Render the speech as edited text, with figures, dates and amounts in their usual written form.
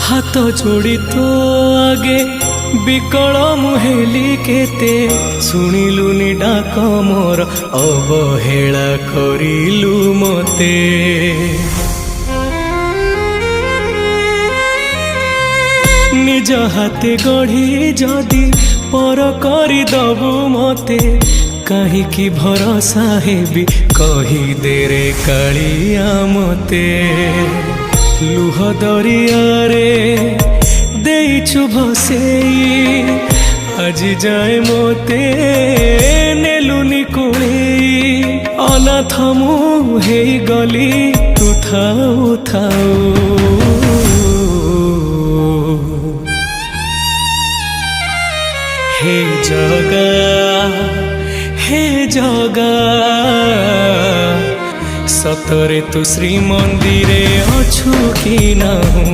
हाथ जोड़ी तो आगे बिकल मुहेली केते शुणिलुनि डाक मोर अवहेला करिलु मते। निज हाथे गढ़ी जदि पर करी दबु मते कहीं भरोसा हेबी कही दे रे कालिया मते। लुह दरिया रे देइछु भसेई आज जाए मते नेलुनी कोळेई। अनाथ मु हेई गली तू थाऊ थाऊ। हे जगा हे जगा सतरे तू श्रीमंदिरे अछु कि नाहु।